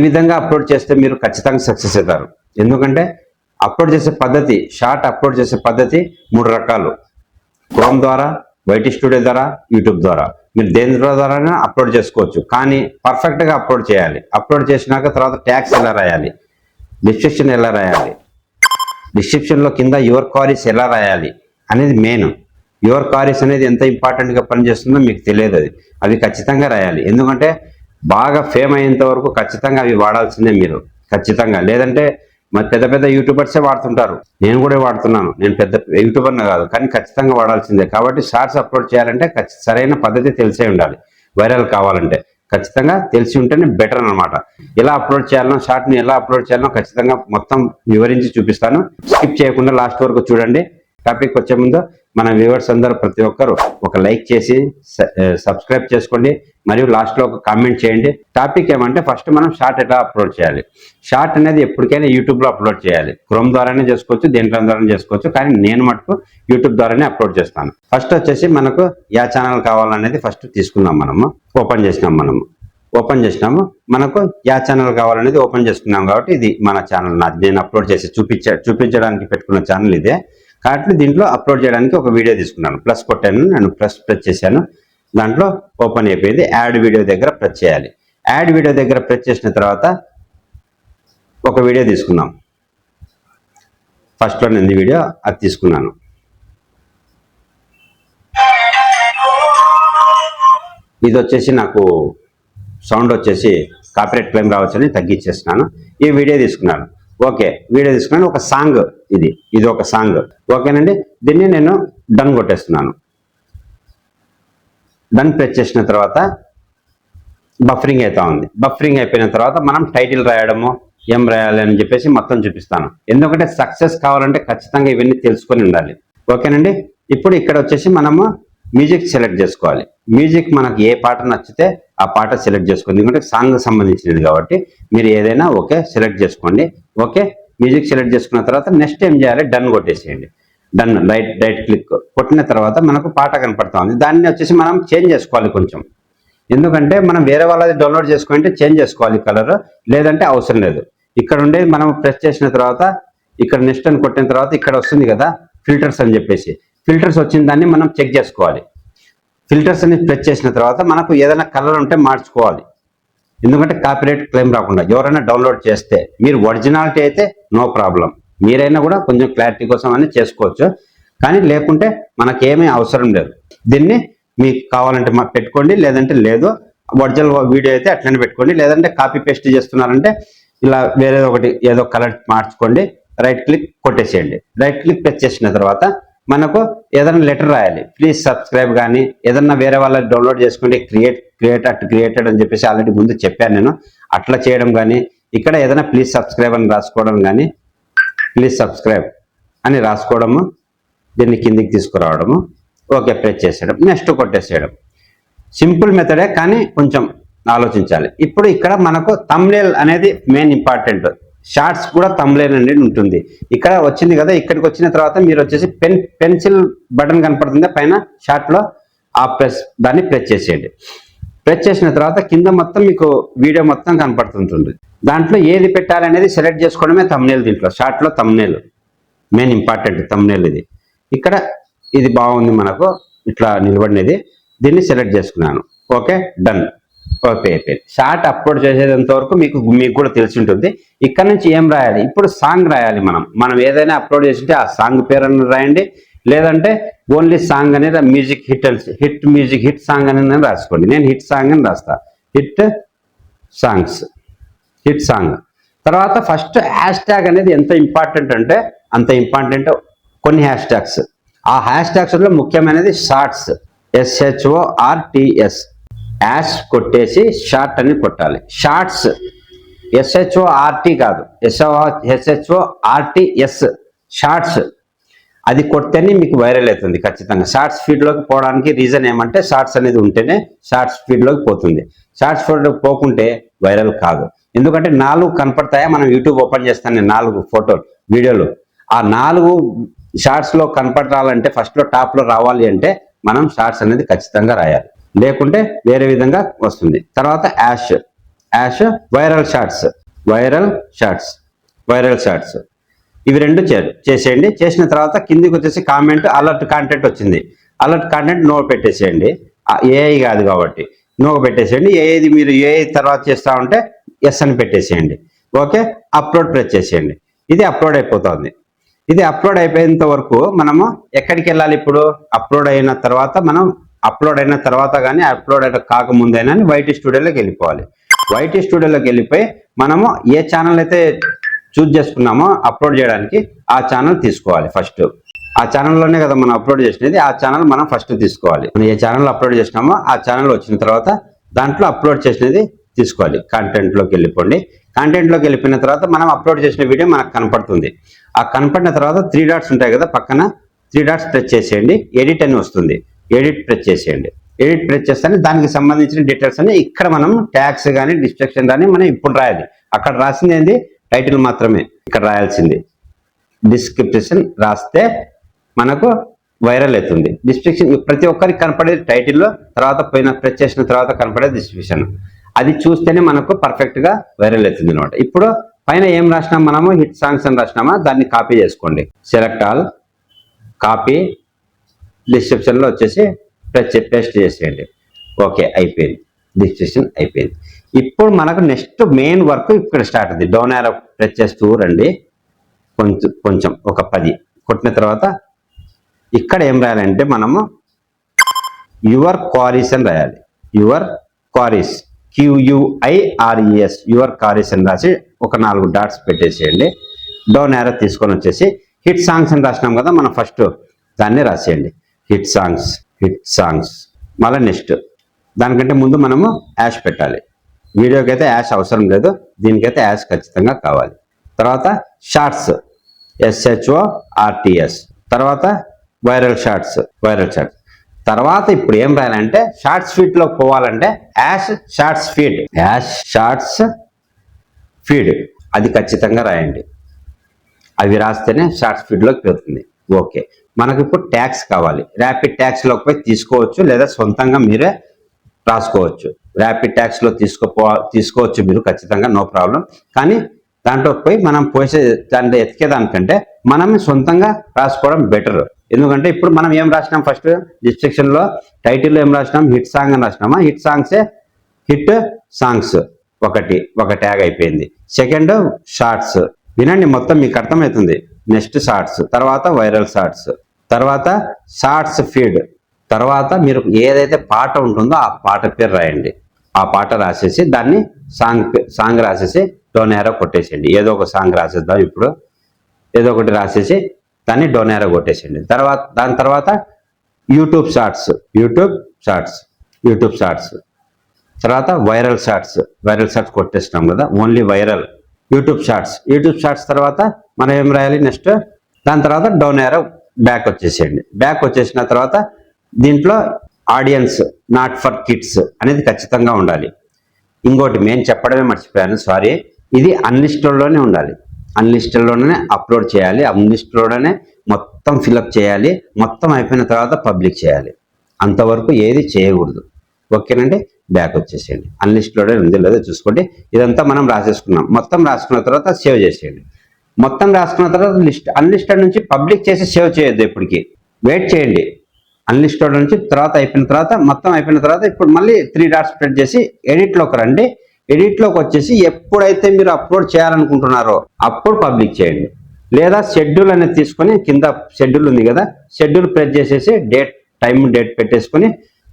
ఈ విధంగా అప్లోడ్ చేస్తే మీరు ఖచ్చితంగా సక్సెస్ అవుతారు. ఎందుకంటే అప్లోడ్ చేసే పద్ధతి, షార్ట్ అప్లోడ్ చేసే పద్ధతి 3 రకాలు. క్రోమ్ ద్వారా, వైటీ స్టూడియో ద్వారా, యూట్యూబ్ ద్వారా. మీరు దేని ద్వారా అప్లోడ్ చేసుకోవచ్చు, కానీ పర్ఫెక్ట్గా అప్లోడ్ చేయాలి. అప్లోడ్ చేసినాక తర్వాత ట్యాగ్స్ ఎలా రాయాలి, డిస్క్రిప్షన్ ఎలా రాయాలి, డిస్క్రిప్షన్లో కింద యువర్ క్వారీస్ ఎలా రాయాలి అనేది మెయిన్. యువర్ క్వారీస్ అనేది ఎంత ఇంపార్టెంట్గా పనిచేస్తుందో మీకు తెలియదు. అవి ఖచ్చితంగా రాయాలి. ఎందుకంటే బాగా ఫేమ్ అయ్యేంత వరకు ఖచ్చితంగా అవి వాడాల్సిందే మీరు, ఖచ్చితంగా. లేదంటే మరి పెద్ద పెద్ద యూట్యూబర్సే వాడుతుంటారు, నేను కూడా వాడుతున్నాను. నేను పెద్ద యూట్యూబర్ని కాదు, కానీ ఖచ్చితంగా వాడాల్సిందే. కాబట్టి షార్ట్స్ అప్లోడ్ చేయాలంటే సరైన పద్ధతి తెలిసే ఉండాలి. వైరల్ కావాలంటే ఖచ్చితంగా తెలిసి ఉంటేనే బెటర్ అనమాట. ఎలా అప్లోడ్ చేయాలనో, షార్ట్ని ఎలా అప్లోడ్ చేయాలనో ఖచ్చితంగా మొత్తం వివరించి చూపిస్తాను. స్కిప్ చేయకుండా లాస్ట్ వరకు చూడండి. టాపిక్ వచ్చే ముందు మన వ్యూవర్స్ అందరూ ప్రతి ఒక్కరు ఒక లైక్ చేసి సబ్స్క్రైబ్ చేసుకోండి, మరియు లాస్ట్లో ఒక కామెంట్ చేయండి. టాపిక్ ఏమంటే ఫస్ట్ మనం షార్ట్ ఎలా అప్లోడ్ చేయాలి. షార్ట్ అనేది ఎప్పటికైనా యూట్యూబ్లో అప్లోడ్ చేయాలి. క్రోమ్ ద్వారానే చేసుకోవచ్చు, దేంట్లో ద్వారానే చేసుకోవచ్చు, కానీ నేను మటుకు యూట్యూబ్ ద్వారానే అప్లోడ్ చేస్తాను. ఫస్ట్ వచ్చేసి మనకు యా ఛానల్ కావాలనేది ఫస్ట్ తీసుకుందాం. మనము ఓపెన్ చేసినాము. మనకు యా ఛానల్ కావాలనేది ఓపెన్ చేసుకున్నాం. కాబట్టి ఇది మన ఛానల్, నేను అప్లోడ్ చేసి చూపించడానికి పెట్టుకున్న ఛానల్ ఇదే. కాబట్టి దీంట్లో అప్లోడ్ చేయడానికి ఒక వీడియో తీసుకున్నాను. ప్లస్ కొట్టాను, నేను ప్రెస్ చేశాను. దాంట్లో ఓపెన్ అయిపోయింది. యాడ్ వీడియో దగ్గర ప్రెస్ చేయాలి. యాడ్ వీడియో దగ్గర ప్రెస్ చేసిన తర్వాత ఒక వీడియో తీసుకున్నాం. ఫస్ట్లో నేను వీడియో అది తీసుకున్నాను. ఇది వచ్చేసి నాకు సౌండ్ వచ్చేసి కాపీరైట్ క్లెయిమ్ రావచ్చని తగ్గించేస్తున్నాను. ఈ వీడియో తీసుకున్నాను. ఓకే, వీడియో తీసుకున్నాను. ఒక సాంగ్, ఇది ఒక సాంగ్. ఓకేనండి, దీన్ని నేను డన్ కొట్టేస్తున్నాను. డన్ ప్రెస్ చేసిన తర్వాత బఫరింగ్ అవుతా ఉంది. బఫరింగ్ అయిపోయిన తర్వాత మనం టైటిల్ రాయడము, ఏం రాయాలి అని చెప్పేసి మొత్తం చూపిస్తాను. ఎందుకంటే సక్సెస్ కావాలంటే ఖచ్చితంగా ఇవన్నీ తెలుసుకొని ఉండాలి. ఓకేనండి, ఇప్పుడు ఇక్కడ వచ్చేసి మనము మ్యూజిక్ సెలెక్ట్ చేసుకోవాలి. మ్యూజిక్ మనకు ఏ పాట నచ్చితే ఆ పాట సెలెక్ట్ చేసుకోండి. ఎందుకంటే సాంగ్ సంబంధించినది కాబట్టి మీరు ఏదైనా ఓకే సెలెక్ట్ చేసుకోండి. ఓకే, మ్యూజిక్ సెలెక్ట్ చేసుకున్న తర్వాత నెక్స్ట్ ఏం చేయాలి, డన్ కొట్టేసేయండి. డన్ రైట్ క్లిక్ కొట్టిన తర్వాత మనకు పాట కనపడతా ఉంది. దాన్ని వచ్చేసి మనం చేంజ్ చేసుకోవాలి కొంచెం. ఎందుకంటే మనం వేరే వాళ్ళది డౌన్లోడ్ చేసుకుంటే చేంజ్ చేసుకోవాలి కలర్, లేదంటే అవసరం లేదు. ఇక్కడ ఉండే మనం ప్రెస్ చేసిన తర్వాత ఇక్కడ నెక్స్ట్ అని కొట్టిన తర్వాత ఇక్కడ వస్తుంది కదా ఫిల్టర్స్ అని చెప్పేసి, ఫిల్టర్స్ వచ్చిన దాన్ని మనం చెక్ చేసుకోవాలి. ఫిల్టర్స్ అని ప్రెస్ చేసిన తర్వాత మనకు ఏదైనా కలర్ ఉంటే మార్చుకోవాలి. ఎందుకంటే కాపీరైట్ క్లెయిమ్ రాకుండా. ఎవరైనా డౌన్లోడ్ చేస్తే మీరు ఒరిజినాలిటీ అయితే నో ప్రాబ్లం, మీరైనా కూడా కొంచెం క్లారిటీ కోసం అని చేసుకోవచ్చు, కానీ లేకుంటే మనకేమీ అవసరం లేదు. దీన్ని మీకు కావాలంటే పెట్టుకోండి, లేదంటే లేదు. ఒరిజినల్ వీడియో అయితే అట్లనే పెట్టుకోండి, లేదంటే కాపీ పేస్ట్ చేస్తున్నారంటే ఇలా వేరే ఒకటి ఏదో కలర్ మార్చుకోండి. రైట్ క్లిక్ కొట్టేసేయండి. రైట్ క్లిక్ ప్రెస్ చేసిన తర్వాత మనకు ఏదైనా లెటర్ రాయాలి. ప్లీజ్ సబ్స్క్రైబ్ కానీ ఏదన్నా వేరే వాళ్ళకి డౌన్లోడ్ చేసుకుంటే క్రియేటెడ్ అని చెప్పేసి ఆల్రెడీ ముందు చెప్పాను నేను. అట్లా చేయడం కానీ, ఇక్కడ ఏదైనా ప్లీజ్ సబ్స్క్రైబ్ అని రాసుకోవడం కానీ, ప్లీజ్ సబ్స్క్రైబ్ అని రాసుకోవడము, దీన్ని కిందికి తీసుకురావడము, ఓకే ప్రెస్ చేసేయడం, నెక్స్ట్ కొట్టేసేయడం. సింపుల్ మెథడే, కానీ కొంచెం ఆలోచించాలి. ఇప్పుడు ఇక్కడ మనకు థంబ్నెయిల్ అనేది మెయిన్ ఇంపార్టెంట్. షార్ట్స్ కూడా థంబ్నెయిల్ అనేది ఉంటుంది. ఇక్కడ వచ్చింది కదా, ఇక్కడికి వచ్చిన తర్వాత మీరు వచ్చేసి పెన్సిల్ బటన్ కనపడుతుంది పైన షార్ట్లో, ఆ దాన్ని ప్రెస్ చేసేయండి. ప్రెస్ చేసిన తర్వాత కింద మొత్తం మీకు వీడియో మొత్తం కనపడుతుంటుంది. దాంట్లో ఏది పెట్టాలనేది సెలెక్ట్ చేసుకోవడమే థంబ్నెయిల్. దీంట్లో షార్ట్లో థంబ్నెయిల్ మెయిన్ ఇంపార్టెంట్. థంబ్నెయిల్ ఇది ఇది బాగుంది మనకు ఇట్లా నిలబడినది, దీన్ని సెలెక్ట్ చేసుకున్నాను. Okay, done. ఓకే అయిపోయింది. షార్ట్ అప్లోడ్ చేసేంత వరకు మీకు కూడా తెలిసి ఉంటుంది. ఇక్కడ నుంచి ఏం రాయాలి, ఇప్పుడు సాంగ్ రాయాలి. మనం ఏదైనా అప్లోడ్ చేసింటే ఆ సాంగ్ పేరు రాయండి, లేదంటే ఓన్లీ సాంగ్ అనేది మ్యూజిక్ హిట్ సాంగ్ అనేది రాసుకోండి. నేను హిట్ సాంగ్ అని రాస్తా. Hit song. తర్వాత ఫస్ట్ హ్యాష్ ట్యాగ్ అనేది ఎంత ఇంపార్టెంట్ అంటే అంత ఇంపార్టెంట్. కొన్ని హ్యాష్ ట్యాగ్స్, ఆ హ్యాష్ ట్యాగ్స్లో ముఖ్యమైనది షార్ట్స్, SHORTS. యాష్ కొట్టేసి షార్ట్ అని కొట్టాలి. షార్ట్స్ SHORT కాదు, SHORTS షార్ట్స్. అది కొడితేనే మీకు వైరల్ అవుతుంది ఖచ్చితంగా. షార్ట్స్ ఫీడ్లోకి పోవడానికి రీజన్ ఏమంటే షార్ట్స్ అనేది ఉంటేనే షార్ట్స్ ఫీడ్లోకి పోతుంది. షార్ట్స్ ఫీడ్లోకి పోకుంటే వైరల్ కాదు. ఎందుకంటే 4 కనపడతాయా, మనం యూట్యూబ్ ఓపెన్ చేస్తాను 4 ఫోటోలు వీడియోలు. ఆ 4 షార్ట్స్లో కనపడాలంటే ఫస్ట్లో టాప్లో రావాలి అంటే మనం షార్ట్స్ అనేది ఖచ్చితంగా రాయాలి, లేకుంటే వేరే విధంగా వస్తుంది. తర్వాత hash viral shorts, viral shorts ఇవి రెండు చేసేయండి. చేసిన తర్వాత కిందికి వచ్చేసి కామెంట్ అలర్ట్ కాంటెంట్ వచ్చింది. అలర్ట్ కాంటెంట్ నో పెట్టేసేయండి. ఏఐ కాదు కాబట్టి నో పెట్టేసేయండి. ఏది మీరు ఏఐ తర్వాత చేస్తా ఉంటే ఎస్ అని పెట్టేసేయండి. ఓకే, అప్లోడ్ ప్రెస్ చేసేయండి. ఇది అప్లోడ్ అయిపోతుంది. ఇది అప్లోడ్ అయిపోయేంత వరకు మనము ఎక్కడికి వెళ్ళాలి? ఇప్పుడు అప్లోడ్ అయిన తర్వాత కానీ అప్లోడ్ కాకముందైనా వైటీ స్టూడియోలోకి వెళ్ళిపోవాలి. వైటీ స్టూడియోలోకి వెళ్ళిపోయి మనము ఏ ఛానల్ అయితే చూజ్ చేసుకున్నామో అప్లోడ్ చేయడానికి ఆ ఛానల్ తీసుకోవాలి. ఫస్ట్ ఆ ఛానల్లోనే కదా మనం అప్లోడ్ చేసినది, ఆ ఛానల్ మనం ఫస్ట్ తీసుకోవాలి. మనం ఏ ఛానల్ అప్లోడ్ చేసినామో ఆ ఛానల్ వచ్చిన తర్వాత దాంట్లో అప్లోడ్ చేసినది తీసుకోవాలి. కంటెంట్లోకి వెళ్ళిపోండి. కంటెంట్లోకి వెళ్ళిపోయిన తర్వాత మనం అప్లోడ్ చేసిన వీడియో మనకు కనపడుతుంది. ఆ కనపడిన తర్వాత 3 డాట్స్ ఉంటాయి కదా, పక్కన 3 డాట్స్ ప్రెస్ చేసేయండి. ఎడిట్ అని వస్తుంది, ఎడిట్ ప్రెస్ చేసేయండి. ఎడిట్ ప్రెస్ చేస్తే దానికి సంబంధించిన డీటెయిల్స్ అని ఇక్కడ మనం ట్యాగ్స్ కానీ డిస్క్రిప్షన్ కానీ మనం ఇప్పుడు రాయాలి. అక్కడ రాసింది ఏంది? టైటిల్ మాత్రమే ఇక్కడ రాయాల్సింది. డిస్క్రిప్షన్ రాస్తే మనకు వైరల్ అవుతుంది. డిస్క్రిప్షన్ ప్రతి ఒక్కరికి కనపడేది టైటిల్, తర్వాత ప్రెస్ చేసిన తర్వాత కనపడేది డిస్క్రిప్షన్. అది చూస్తేనే మనకు పర్ఫెక్ట్ గా వైరల్ అవుతుంది అనమాట. ఇప్పుడు పైన ఏం రాసినాం మనము? హిట్ సాంగ్స్ అని రాసినామా, దాన్ని కాపీ చేసుకోండి. సెలెక్ట్ ఆల్, కాపీ, డిస్క్రిప్షన్ లో వచ్చేసి పేస్ట్ చేసేయండి. ఓకే, అయిపోయింది. డిస్క్రిప్షన్ అయిపోయింది. ఇప్పుడు మనకు నెక్స్ట్ మెయిన్ వర్క్ ఇక్కడ స్టార్ట్ అవుతుంది. డౌన్ యారో ప్రెస్ చేస్తూ రండి. కొంచెం ఒక 10 కొట్టిన తర్వాత ఇక్కడ ఏం రాయాలంటే మనము యువర్ క్వారీస్ అని రాయాలి. Your queries, QUIRES, your queries అని రాసి ఒక 4 డాట్స్ పెట్టేసేయండి. డౌన్ యారో తీసుకొని వచ్చేసి హిట్ సాంగ్స్ అని రాసినాం కదా మనం, ఫస్ట్ దాన్ని రాసేయండి. Hit songs. మళ్ళీ నెక్స్ట్ దానికంటే ముందు మనము యాష్ పెట్టాలి. వీడియోకి అయితే యాష్ అవసరం లేదు, దీనికైతే యాష్ ఖచ్చితంగా కావాలి. తర్వాత షార్ట్స్, SHORTS. తర్వాత వైరల్ షార్ట్స్. తర్వాత ఇప్పుడు ఏం రాయాలంటే షార్ట్స్ ఫీడ్ లోకి పోవాలంటే యాష్ షార్ట్స్ ఫీడ్ అది ఖచ్చితంగా రాయండి. అవి రాస్తేనే షార్ట్స్ ఫీడ్ లోకి పోతుంది. ఓకే, మనకు ఇప్పుడు ట్యాగ్స్ కావాలి. ర్యాపిడ్ ట్యాగ్స్ లోకి పోయి తీసుకోవచ్చు, లేదా సొంతంగా మీరే రాసుకోవచ్చు. ర్యాపిడ్ ట్యాగ్స్ లో తీసుకోవచ్చు మీరు ఖచ్చితంగా, నో ప్రాబ్లం. కానీ దాంట్లో పోయి మనం దాంట్లో ఎతికేదానికంటే మనం సొంతంగా రాసుకోవడం బెటర్. ఎందుకంటే ఇప్పుడు మనం ఏం రాసినాం? ఫస్ట్ డిస్క్రిప్షన్ లో టైటిల్ ఏం రాసినాం? హిట్ సాంగ్ అని రాసినామా? హిట్ సాంగ్స్ ఒక ట్యాగ్ అయిపోయింది. Second shorts. వినండి, మొత్తం మీకు అర్థమవుతుంది. నెక్స్ట్ షార్ట్స్, తర్వాత వైరల్ షార్ట్స్, తర్వాత షార్ట్స్ ఫీడ్, తర్వాత మీరు ఏదైతే పాట ఉంటుందో ఆ పాట పేరు రాయండి. ఆ పాట రాసేసి దాన్ని సాంగ్ రాసేసి డౌన్ యారో కొట్టేసేయండి. ఏదో ఒక సాంగ్ రాసేద్దాం ఇప్పుడు. ఏదో ఒకటి రాసేసి దాన్ని డౌన్ యారో కొట్టేసేయండి. దాని తర్వాత యూట్యూబ్ షార్ట్స్, తర్వాత వైరల్ షార్ట్స్ కొట్టేసినాం కదా, ఓన్లీ వైరల్. యూట్యూబ్ షార్ట్స్ తర్వాత మనం ఏం రాయాలి? నెక్స్ట్ దాని తర్వాత డౌన్ యారో బ్యాక్ వచ్చేసేయండి. బ్యాక్ వచ్చేసిన తర్వాత దీంట్లో ఆడియన్స్ నాట్ ఫర్ కిడ్స్ అనేది ఖచ్చితంగా ఉండాలి. ఇంకోటి నేను చెప్పడమే మర్చిపోయాను, సారీ. ఇది అన్లిస్టెడ్లోనే ఉండాలి. అన్లిస్టెడ్లోనే అప్లోడ్ చేయాలి. అన్లిస్టెడ్లోనే మొత్తం ఫిలప్ చేయాలి. మొత్తం అయిపోయిన తర్వాత పబ్లిక్ చేయాలి. అంతవరకు ఏది చేయకూడదు. ఓకేనండి, బ్యాక్ వచ్చేసేయండి. అన్లిస్టెడ్ ఉంది లేదో చూసుకోండి. ఇదంతా మనం రాసేసుకున్నాం. మొత్తం రాసుకున్న తర్వాత సేవ్ చేసేయండి. మొత్తం రాసుకున్న తర్వాత అన్లిస్టెడ్ నుంచి పబ్లిక్ చేసి సేవ్ చేయొద్దు. ఎప్పటికీ వెయిట్ చేయండి. అన్లిస్టెడ్ నుంచి తర్వాత అయిపోయిన తర్వాత మొత్తం అయిపోయిన తర్వాత ఇప్పుడు మళ్ళీ 3 డాట్స్ ప్రెస్ చేసి ఎడిట్లోకి రండి. ఎడిట్లోకి వచ్చేసి ఎప్పుడైతే మీరు అప్లోడ్ చేయాలనుకుంటున్నారో అప్పుడు పబ్లిక్ చేయండి. లేదా షెడ్యూల్ అనేది తీసుకొని కింద షెడ్యూల్ ఉంది కదా, షెడ్యూల్ ప్రెస్ చేసేసి టైం డేట్ పెట్టేసుకొని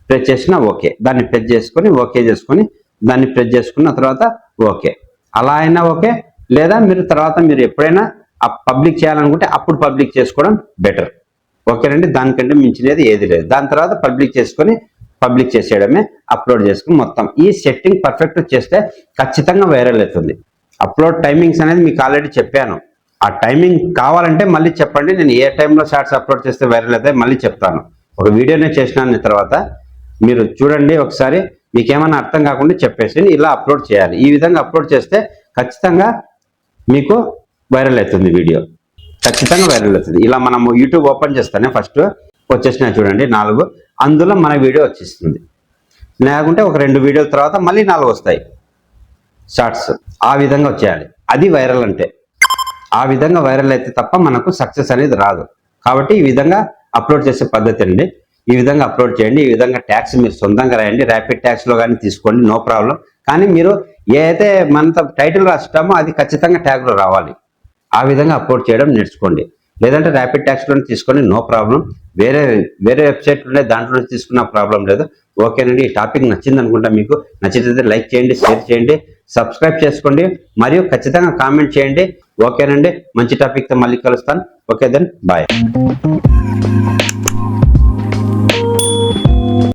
ప్రెస్ చేసినా ఓకే. దాన్ని ప్రెస్ చేసుకొని ఓకే చేసుకొని దాన్ని ప్రెస్ చేసుకున్న తర్వాత ఓకే. అలా అయినా ఓకే. లేదా మీరు ఎప్పుడైనా పబ్లిక్ చేయాలనుకుంటే అప్పుడు పబ్లిక్ చేసుకోవడం బెటర్. ఓకేనండి, దానికంటే మించినది ఏది లేదు. దాని తర్వాత పబ్లిక్ చేసేయడమే, అప్లోడ్ చేసుకుని మొత్తం ఈ సెట్టింగ్ పర్ఫెక్ట్ చేస్తే ఖచ్చితంగా వైరల్ అవుతుంది. అప్లోడ్ టైమింగ్స్ అనేది మీకు ఆల్రెడీ చెప్పాను. ఆ టైమింగ్ కావాలంటే మళ్ళీ చెప్పండి. నేను ఏ టైంలో షార్ట్స్ అప్లోడ్ చేస్తే వైరల్ అవుతాయి మళ్ళీ చెప్తాను. ఒక వీడియోనే చేసినాను తర్వాత మీరు చూడండి ఒకసారి. మీకేమైనా అర్థం కాకుండా చెప్పేసి ఇలా అప్లోడ్ చేయాలి. ఈ విధంగా అప్లోడ్ చేస్తే ఖచ్చితంగా మీకు వైరల్ అవుతుంది. వీడియో ఖచ్చితంగా వైరల్ అవుతుంది. ఇలా మనము యూట్యూబ్ ఓపెన్ చేస్తానే ఫస్ట్ వచ్చేసినా చూడండి 4, అందులో మన వీడియో వచ్చేస్తుంది. లేకుంటే ఒక 2 వీడియోల తర్వాత మళ్ళీ 4 వస్తాయి. షార్ట్స్ ఆ విధంగా వచ్చేయాలి. అది వైరల్ అంటే. ఆ విధంగా వైరల్ అయితే తప్ప మనకు సక్సెస్ అనేది రాదు. కాబట్టి ఈ విధంగా అప్లోడ్ చేసే పద్ధతి అండి. ఈ విధంగా అప్లోడ్ చేయండి. ఈ విధంగా ట్యాక్స్ మీరు సొంతంగా రాయండి. ర్యాపిడ్ ట్యాక్స్లో కానీ తీసుకోండి, నో ప్రాబ్లం. కానీ మీరు ఏదైతే మన టైటిల్ రాస్తామో అది ఖచ్చితంగా ట్యాగ్లో రావాలి. ఆ విధంగా అప్లోడ్ చేయడం నేర్చుకోండి. లేదంటే ర్యాపిడ్ ట్యాక్స్లో తీసుకోండి, నో ప్రాబ్లం. వేరే వెబ్సైట్ ఉండే దాంట్లో తీసుకున్న ప్రాబ్లం లేదు. ఓకేనండి. ఈ టాపిక్ నచ్చింది అనుకుంటా. మీకు నచ్చితే లైక్ చేయండి, షేర్ చేయండి, సబ్స్క్రైబ్ చేసుకోండి, మరియు ఖచ్చితంగా కామెంట్ చేయండి. ఓకేనండి. మంచి టాపిక్తో మళ్ళీ కలుస్తాను. Okay then bye.